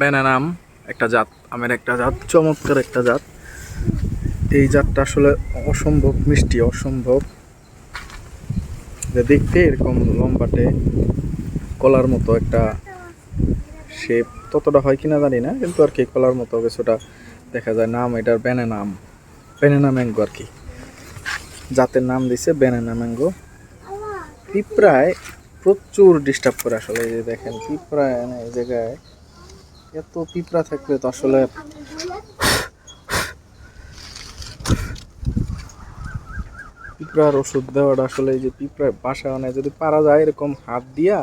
Banana আম একটা জাত, আমের একটা জাত, চমৎকার একটা জাত। এই জাতটা আসলে অসম্ভব মিষ্টি, অসম্ভব। দেখতে এরকম লম্বাটে কলার মতো একটা শেপ, ততটা হয় কিনা জানি না, কিন্তু আর কি কলার মতো কিছুটা দেখা যায়। নাম এটার ব্যানানা আম, ব্যানানা ম্যাঙ্গো আর কি, জাতের নাম দিছে ব্যানানা ম্যাঙ্গো। পিঁপড়ায় প্রচুর ডিস্টার্ব করে আসলে। এই যে দেখেন পিঁপড়ায় এই জায়গায় এত পিঁপড়া থাকলে তো আসলে পিঁপড়ার ওষুধ দেওয়াটা আসলে, এই যে পিঁপড়ার বাসা মানে যদি পারা যায় এরকম হাত দিয়া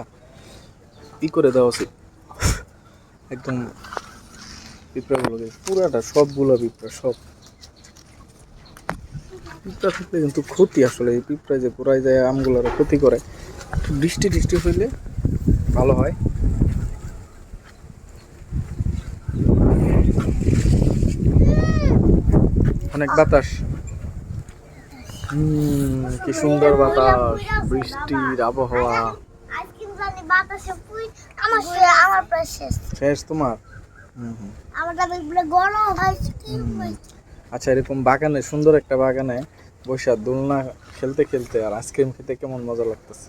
ই করে দেওয়া উচিত একদম। পিঁপড়াগুলোকে পুরাটা সবগুলো পিঁপড়া, সব পিঁপড়া থাকলে কিন্তু ক্ষতি আসলে। এই পিঁপড়া যে পুরাই যায় আমগুলোর ক্ষতি করে। বৃষ্টি টিষ্টি হইলে ভালো হয়। অনেক বাতাস, কি সুন্দর বাতাস, বৃষ্টির আবহাওয়া। শেষ তোমার? আচ্ছা, এরকম বাগানে, সুন্দর একটা বাগানে বসে দোলনা খেলতে খেলতে আর আইসক্রিম খেতে কেমন মজা লাগতেছে?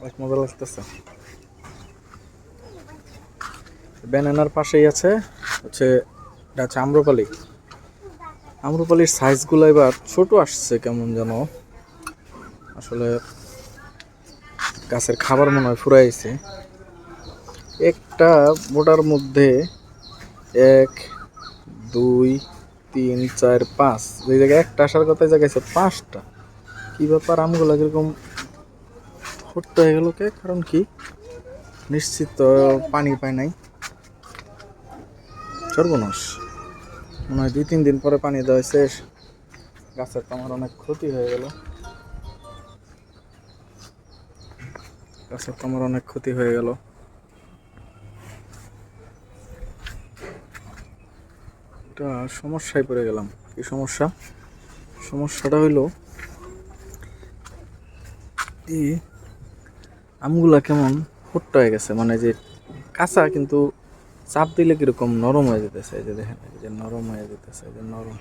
অনেক মজা লাগতেছে। ব্যানানার পাশেই আছে হচ্ছে এটা হচ্ছে আম্রপালি। আম্রপালির সাইজগুলো এবার ছোট আসছে কেমন যেন, আসলে গাছের খাবার মনে হয় ফুরাইছে। একটা মোটার মধ্যে 1 2 3 4 5, যে জায়গায় একটা আসার কথা এই জায়গায় 5টা। কি ব্যাপার, আমগুলো কিরকম ছোট্ট হয়ে গেল কে? কারণ কি নিশ্চিত পানি পায় নাই, সর্বনাশ। মনে হয় 2-3 দিন পরে পানি দেওয়া হয়েছে, গাছের তো আমার অনেক ক্ষতি হয়ে গেল। গাছের তো আমার অনেক ক্ষতি হয়ে গেল। একটা সমস্যায় পড়ে গেলাম। কি সমস্যা? সমস্যাটা হইলো এই আমগুলা কেমন ছোট্ট হয়ে গেছে, মানে যে কাঁচা কিন্তু চাপ দিলে কিরকম নরম হয়ে যেতেছে। এই যে দেখেন, এই যে নরম হয়ে যেতেছে, এই যে নরম,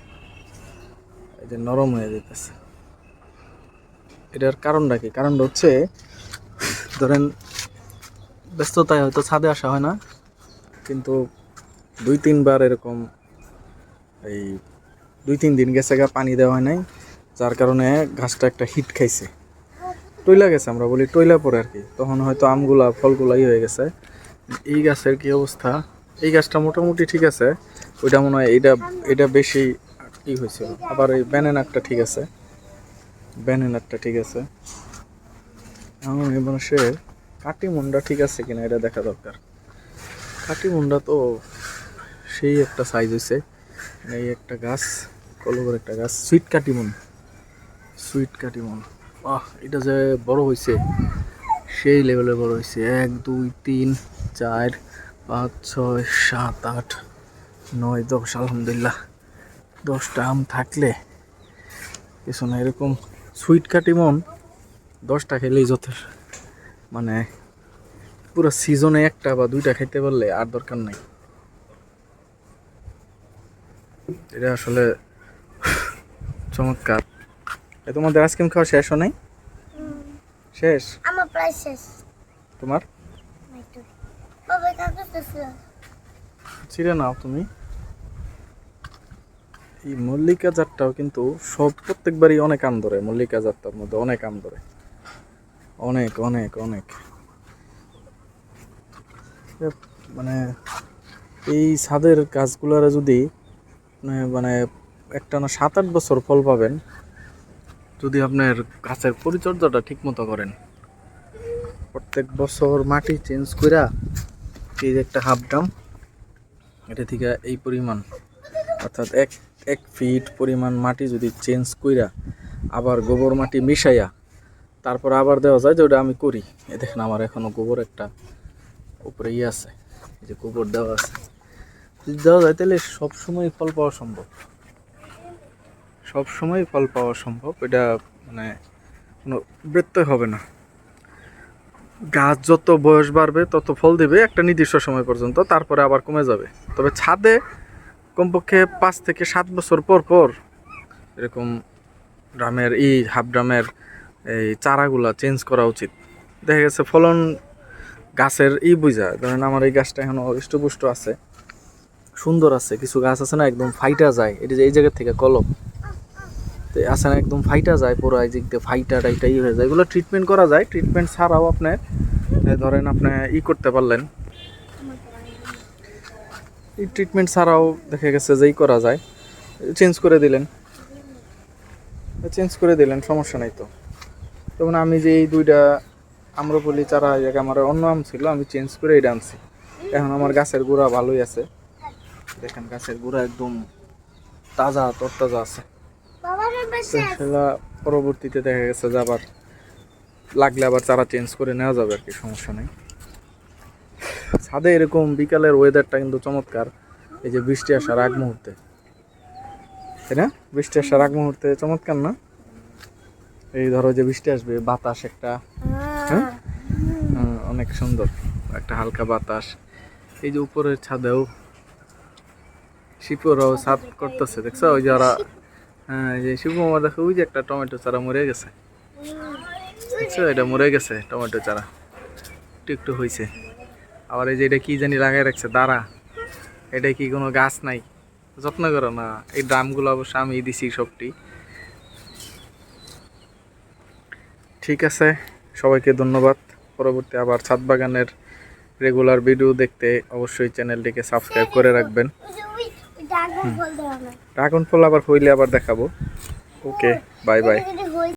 এই যে নরম হয়ে যেতেছে। এটার কারণটা কি? কারণটা হচ্ছে ধরেন ব্যস্ততায় হয়তো ছাদে আসা হয় না, কিন্তু 2-3 বার এরকম এই 2-3 দিন গেছে গা পানি দেওয়া হয় নাই, যার কারণে গাছটা একটা হিট খাইছে, টইলা গেছে। আমরা বলি টইলা পড়ে আর কি। তখন হয়তো আমগুলা ফলগুলাই হয়ে গেছে। এই গাছের কি অবস্থা? এই গাছটা মোটামুটি ঠিক আছে, ওইটা মনে হয় এটা এটা বেশি ই হয়েছিল। আবার এই ব্যানানারটা ঠিক আছে, ব্যানানারটা ঠিক আছে। এখন এই মানুষের কাটিমুন্ডা ঠিক আছে কিনা এটা দেখা দরকার। কাটিমুন্ডা তো সেই একটা সাইজ হয়েছে। এই একটা গাছ, কলবর একটা গাছ, সুইট কাটিমুন, সুইট কাটিমুন। এটা যে বড় হয়েছে, সেই লেভেলে বড় হয়েছে। 1 2 3 4 5 6 7 8 9 10, আলহামদুলিল্লাহ 10টা আম থাকলে কিছু না। এরকম সুইট কাটিমন 10টা খেলেই যথেষ্ট, মানে পুরো সিজনে 1টা বা 2টা খাইতে পারলে আর দরকার নাই। এটা আসলে চমৎকার। তোমাদের আইসক্রিম খাওয়া শেষ হয় নাই? শেষ? আমার প্রায় শেষ। তোমার? ছিঁড়ে নাও তুমি। এই মল্লিকা জাতটাও কিন্তু সব প্রত্যেকবারই অনেক আম ধরে। মল্লিকা জাতটার মধ্যে অনেক আম ধরে, অনেক অনেক অনেক। মানে এই ছাদের গাছগুলার যদি মানে একটানা 7-8 বছর ফল পাবেন, যদি আপনার গাছের পরিচর্যাটা ঠিক মতো করেন। প্রত্যেক বছর মাটি চেঞ্জ কইরা, এই যে একটা হাফ ড্রাম, এটা থেকে এই পরিমাণ, অর্থাৎ 1 ফিট পরিমাণ মাটি যদি চেঞ্জ কইরা আবার গোবর মাটি মিশাইয়া তারপর আবার দেওয়া যায়, যে ওটা আমি করি। এ দেখেন আমার এখনো গোবর একটা উপরে আছে, এই যে গোবর দেওয়া আছে। যদি দেওয়া যায় তাহলে সবসময় ফল পাওয়া সম্ভব, সবসময় ফল পাওয়া সম্ভব। এটা মানে কোনো ব্যত্যয় হবে না। গাছ যত বয়স বাড়বে তত ফল দেবে একটা নির্দিষ্ট সময় পর্যন্ত, তারপরে আবার কমে যাবে। তবে ছাদে কমপক্ষে 5 থেকে 7 বছর পর পর এরকম ড্রামের হাফ ড্রামের এই চারাগুলা চেঞ্জ করা উচিত। দেখা গেছে ফলন গাছের বুঝা, ধরেন আমার এই গাছটা এখনো হৃষ্টপুষ্ট আছে, সুন্দর আছে। কিছু গাছ আছে না একদম ফাইটা যায়, এটা যে এই জায়গা থেকে কলম তো আছে না, একদম ফাইটা যায় পুরো এই দিক দিয়ে ফাইটা টাইটাই হয়ে যায়। এগুলো ট্রিটমেন্ট করা যায়। ট্রিটমেন্ট ছাড়াও আপনার ধরেন আপনি করতে পারলেন, এই ট্রিটমেন্ট ছাড়াও দেখা গেছে যেই করা যায়, চেঞ্জ করে দিলেন সমস্যা নাই তো। যেমন আমি যে এই 2টা আম্রপলি চারা আমার অন্য আম ছিল, আমি চেঞ্জ করে এটা আনছি। এখন আমার গাছের গোড়া ভালোই আছে, দেখেন গাছের গোড়া একদম তাজা তরতাজা আছে। সেটা পরবর্তীতে দেখা গেছে যে আবার লাগলে আবার চারা চেঞ্জ করে নেওয়া যাবে আর কি, সমস্যা নেই। ছাদে এরকম বিকালের ওয়েদারটা কিন্তু চমৎকার, এই যে বৃষ্টি আসার আগ মুহূর্তে, তাই না? বৃষ্টি আসার আগ মুহূর্তে চমৎকার না? এই ধরো যে বৃষ্টি আসবে, বাতাস একটা, হ্যাঁ অনেক সুন্দর একটা হালকা বাতাস। এই যে উপরের ছাদেও শিপুরাও ছাদ করতেছে, দেখছো? ওই যে ওরা, হ্যাঁ এই যে শিপু মামা দেখো, ওই যে একটা টমেটো চারা মরে গেছে, দেখছো? এটা মরে গেছে টমেটো চারা, একটু একটু হয়েছে। আবার এই যে এটা কি জানি লাগাই রাখছে দাঁড়া, এটা কি কোনো গাছ নাই? যত্ন করো না। এই ড্রামগুলো অবশ্য আমি দিছি সবটি। ঠিক আছে, সবাইকে ধন্যবাদ। পরবর্তী আবার ছাদ বাগানের রেগুলার ভিডিও দেখতে অবশ্যই চ্যানেলটিকে সাবস্ক্রাইব করে রাখবেন। ড্রাগন ফল আবার হইলে আবার দেখাবো। ওকে, বাই বাই।